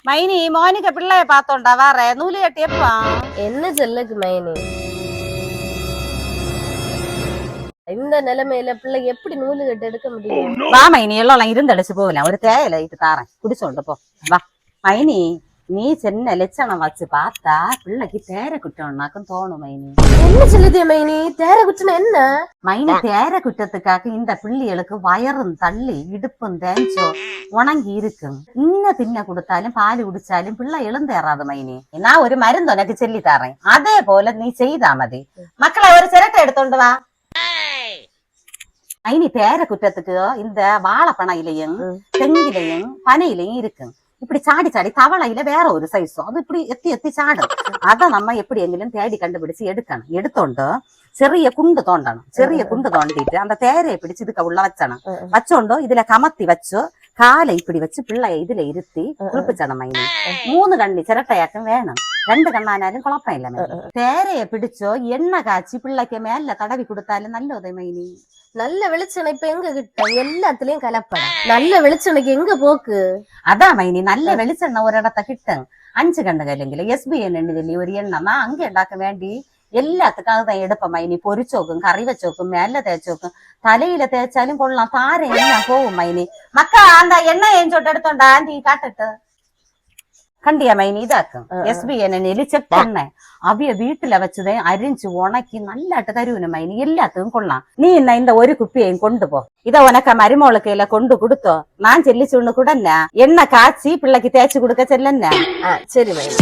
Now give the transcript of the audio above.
மைனி மோனிகா பிள்ளைய பார்த்தோண்டா வார நூலு கட்டி எப்பா என்ன செல்லுக்கு மைனி இந்த நிலைமையில பிள்ளை எப்படி நூலு கட்டு எடுக்க முடியும்? வா மைனி எல்லாம் இருந்தடிச்சு போகலாம் ஒரு தேயில இட்டு தாரேன் குடிச்சோண்டு போ வா மைனி நீ சின்ன லட்சணம் வச்சு பார்த்தா பிள்ளைக்கு தேர குட்டம்னாக்கும் தோணும் மைனி. என்ன சொல்லுதே மைனி? தேர குட்டம்னா என்ன மைனி? தேர குட்டத்துக்காக இந்த பிள்ளைகளுக்கு வயரும் தள்ளி இடுப்பும் தேஞ்சோ உணங்கி இருக்கும். இன்னும் தின்ன கொடுத்தாலும் பால் குடிச்சாலும் பிள்ளை எழுந்தேறாது மைனி. நான் ஒரு மருந்து உனக்கு சொல்லி தரேன், அதே போல நீ செய்தா மதி. மக்களை ஒரு சிரட்டை எடுத்தோண்டு வா மைனி. தேர குற்றத்துக்கு இந்த வாழைப்பனையிலையும் தெங்கிலையும் பனையிலையும் இருக்கு. இப்படி சாடி சாடி தவளையில வேற ஒரு சைஸும் அது இப்படி எத்தி எத்தி சாடும். அதை நம்ம எப்படி எங்கிலும் தேடி கண்டுபிடிச்சு எடுக்கணும். எடுத்தோண்டு ചെറിയ കുണ്ട് തോണ്ടണം. ചെറിയ കുണ്ട് തോണ്ടിട്ട് அந்த தேரையை பிடிச்சு இதுக்கு உள்ள வச்சணும். வச்சோண்டோ இதுல கமத்தி வச்சு காலை இப்படி வச்சு பிள்ளைய இதுல இருத்தி குளிப்பிச்சണം மைனி. 3 கண்ணி சிரட்டையாக்கம் வேணும். 2 கண்ணானாலும் குழப்பம் இல்ல மைனி. தேரைய பிடிச்சோ எண்ணெய் காய்ச்சி பிள்ளைக்கு மேல தடவி கொடுத்தாலும் நல்ல உதவி மைனி. நல்ல வெளிச்சனை இப்ப எங்க கிட்ட எல்லாத்துலயும் கலப்படம். நல்ல வெளிச்சனைக்கு எங்க போக்கு? அதான் மைனி, நல்ல வெளிச்செண்ணெய் ஒரு இடத்த கிட்டும். 5 கண்டுகளில் SBN எண்ணெய் ஒரு எண்ணெய் நான் அங்க ഉണ്ടാக்க வேண்டி எல்லாத்துக்காக தான் எடுப்ப மைனி. பொரிச்சோக்கும் கறி வச்சோக்கும் மேல தேய்ச்சோக்கும் தலையில தேய்ச்சாலும் கொள்ளலாம். தாரே என்ன போகும் மைனி. மக்கா அந்த எண்ணெய் ஏஞ்சோட்டு எடுத்தோண்டா ஆண்டி காட்டுட்டு கண்டியா மைனி. இதாக்கும் SBN எண்ணெயில செக் பண்ணேன். அவைய வீட்டுல வச்சுதான் அரிஞ்சு உணக்கி நல்லாட்டு தருவனு மைனி. எல்லாத்துக்கும் கொள்ளலாம். நீ என்ன இந்த ஒரு குப்பியையும் கொண்டு போ. இத உனக்கு மருமகளுக்கையில கொண்டு கொடுத்தோ நான் செல்லி சொன்னு கூட எண்ணெய் காய்ச்சி பிள்ளைக்கு தேய்ச்சி கொடுக்க செல்லன்ன. சரி மைனி.